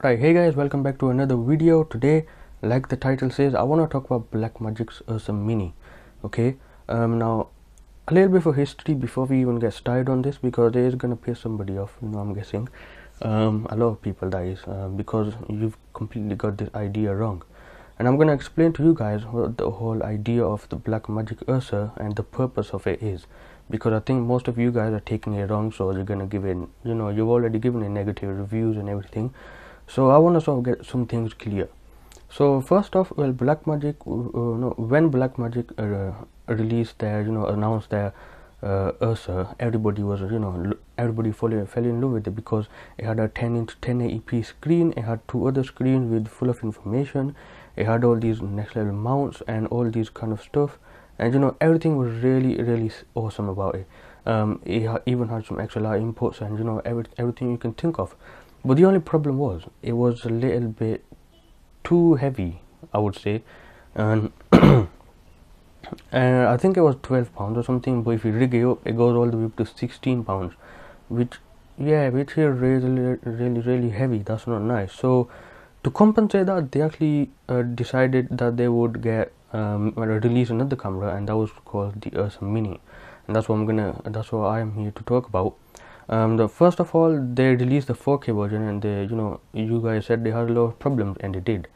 Right, hey guys, welcome back to another video. Today, like the title says, I want to talk about Blackmagic's Ursa Mini. Okay, now a little bit of history before we even get started on this, because it is gonna piss somebody off. I'm guessing a lot of people, that is, because you've completely got this idea wrong. And I'm gonna explain to you guys what the whole idea of the Blackmagic Ursa and the purpose of it is, because I think most of you guys are taking it wrong. So you're gonna give it, you've already given it negative reviews and everything. So I want to sort of get some things clear. So first off, well, Blackmagic, when Blackmagic released their, announced their Ursa, everybody was, everybody fell in love with it, because it had a 10-inch 1080p screen. It had two other screens with full of information. It had all these next level mounts and all these kind of stuff, and everything was really awesome about it. It even had some XLR inputs and everything you can think of. But the only problem was it was a little bit too heavy, I would say, and and I think it was 12 pounds or something. But if you rig it up, it goes all the way up to 16 pounds, which which is really heavy. That's not nice. So to compensate that, they actually decided that they would release another camera, and that was called the Ursa Mini, and that's what I'm here to talk about. First of all, they released the 4K version, and you guys said they had a lot of problems, and they did.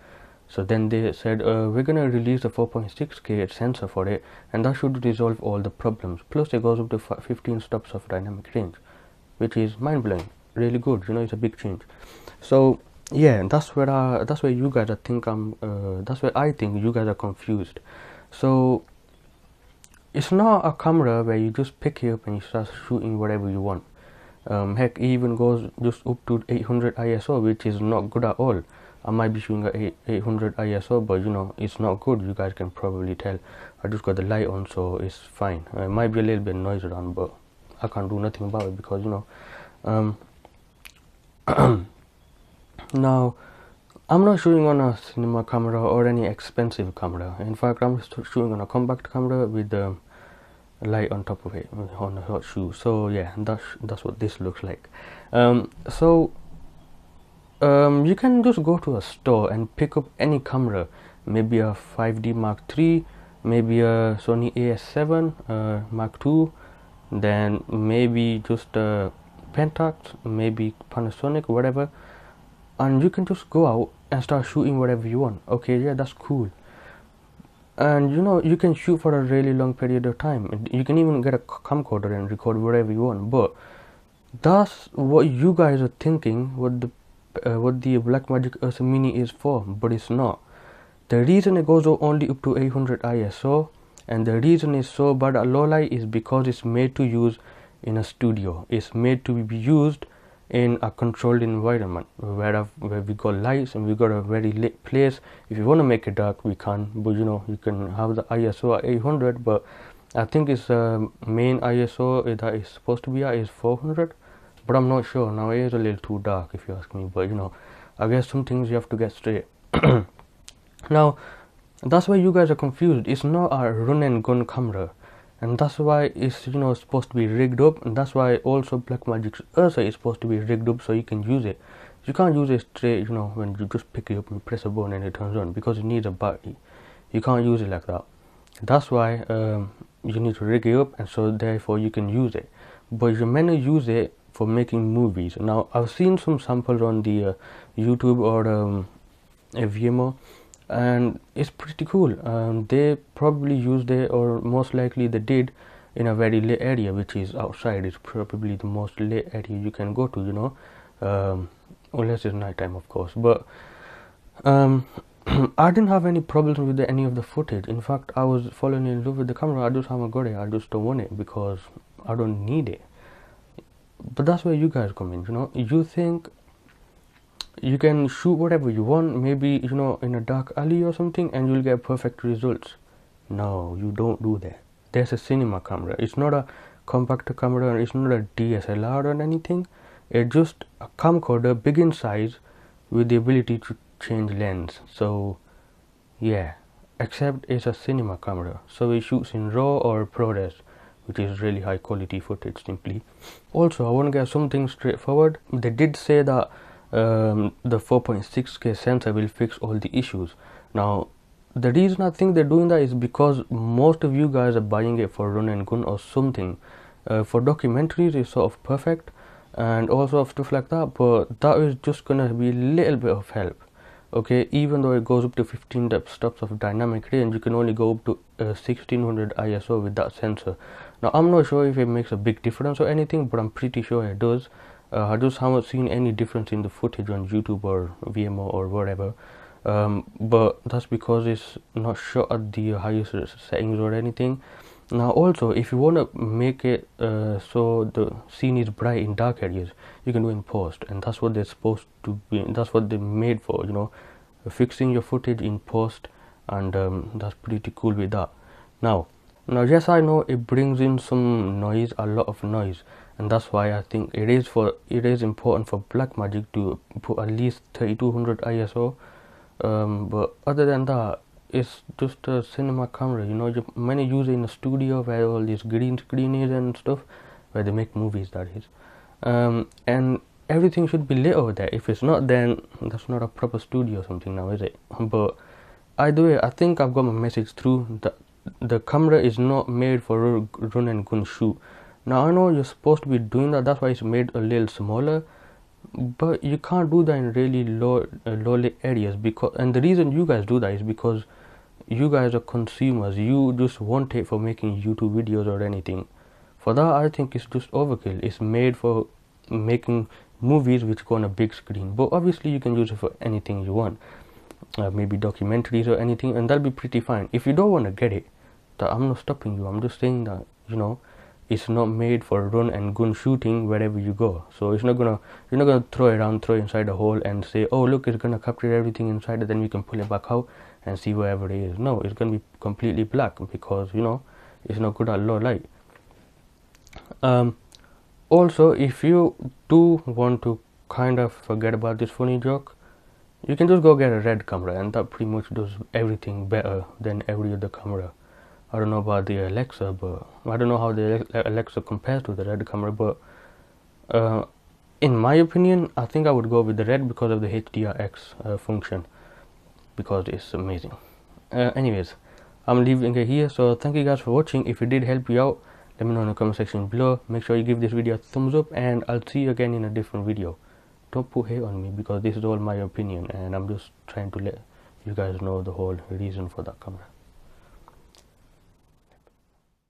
So then they said, we're gonna release the 4.6K sensor for it, and that should resolve all the problems. Plus, it goes up to 15 stops of dynamic range, which is mind-blowing. Really good. It's a big change. So yeah, that's where you guys that's where I think you guys are confused. So it's not a camera where you just pick it up and you start shooting whatever you want. Heck, it even goes just up to 800 ISO, which is not good at all. I might be shooting at 800 ISO, but it's not good. You guys can probably tell. I just got the light on, so it's fine. It might be a little bit noisy around, but I can't do nothing about it, because now I'm not shooting on a cinema camera or any expensive camera. In fact, I'm shooting on a compact camera with the light on top of it on a hot shoe. So yeah, that's what this looks like. You can just go to a store and pick up any camera, maybe a 5D Mark III, maybe a Sony AS7 Mark II, then maybe just a Pentax, maybe Panasonic, whatever, and you can just go out and start shooting whatever you want. Okay, yeah, that's cool. And you can shoot for a really long period of time. You can even get a camcorder and record whatever you want. But that's what you guys are thinking what the Blackmagic Ursa Mini is for, but it's not. The reason it goes only up to 800 ISO, and the reason it's so bad at low light, is because it's made to use in a studio. It's made to be used in a controlled environment where we got lights and we got a very lit place. If you want to make it dark, we can, but you can have the ISO at 800, but I think its main ISO that is supposed to be at is 400, but I'm not sure. Now it is a little too dark if you ask me, but I guess some things you have to get straight. Now that's why you guys are confused. It's not a run and gun camera, and that's why it's supposed to be rigged up, and that's why also Blackmagic's Ursa is supposed to be rigged up so you can use it. You can't use it straight, when you just pick it up and press a button and it turns on, because it needs a battery. You can't use it like that. That's why you need to rig it up, and so therefore you can use it. But you're meant to use it for making movies. Now I've seen some samples on the YouTube or Vimeo, and it's pretty cool. They probably used it, or most likely they did, in a very lit area, which is outside. It's probably the most lit area you can go to, unless it's nighttime, of course. But I didn't have any problems with any of the footage. In fact, I was falling in love with the camera. I just haven't got it. I just don't want it because I don't need it. But that's where you guys come in. You think you can shoot whatever you want, maybe in a dark alley or something, and you'll get perfect results. No, you don't do that. There's a cinema camera. It's not a compact camera, it's not a DSLR or anything. It's just a camcorder, big in size, with the ability to change lens. So yeah, except it's a cinema camera, so it shoots in RAW or ProRes, which is really high quality footage simply. Also, I want to get something straightforward. They did say that the 4.6K sensor will fix all the issues. Now the reason I think they're doing that is because most of you guys are buying it for run and gun or something. For documentaries it's sort of perfect and also stuff like that, but that is just gonna be a little bit of help. Okay, even though it goes up to 15 stops of dynamic range, you can only go up to 1600 ISO with that sensor. Now I'm not sure if it makes a big difference or anything, but I'm pretty sure it does. I just haven't seen any difference in the footage on YouTube or VMO or whatever, but that's because it's not shot at the highest settings or anything. Now also, if you want to make it so the scene is bright in dark areas, you can do in post, and that's what they're supposed to be, that's what they're made for, you know, fixing your footage in post, and that's pretty cool with that. Now yes, I know it brings in some noise, a lot of noise, and that's why I think it is important for Blackmagic to put at least 3200 ISO, but other than that, it's just a cinema camera, you know. You many use it in a studio where all this green screen is and stuff, where they make movies, that is, and everything should be lit over there. If it's not, then that's not a proper studio or something now, is it? But either way, I think I've got my message through. The camera is not made for run and gun shoot. Now I know you're supposed to be doing that, that's why it's made a little smaller, but you can't do that in really low lit areas, because, and the reason you guys do that is because you guys are consumers. You just want it for making YouTube videos or anything. For that, I think it's just overkill. It's made for making movies which go on a big screen, but obviously you can use it for anything you want, maybe documentaries or anything, and that'll be pretty fine. If you don't want to get it, that I'm not stopping you. I'm just saying that, you know, it's not made for run and gun shooting wherever you go. So it's not gonna, you're not gonna throw it inside a hole and say, oh look, it's gonna capture everything inside it, then we can pull it back out and see wherever it is. No, it's gonna be completely black, because, you know, it's not good at low light. Also, if you do want to kind of forget about this funny joke, you can just go get a red camera, and that pretty much does everything better than every other camera. I don't know about the Alexa, but I don't know how the Alexa compares to the red camera, but in my opinion, I think I would go with the red because of the HDRX function, because it's amazing. Anyways, I'm leaving it here, so thank you guys for watching. If it did help you out, let me know in the comment section below. Make sure you give this video a thumbs up, and I'll see you again in a different video. Don't put hate on me, because this is all my opinion, and I'm just trying to let you guys know the whole reason for that camera.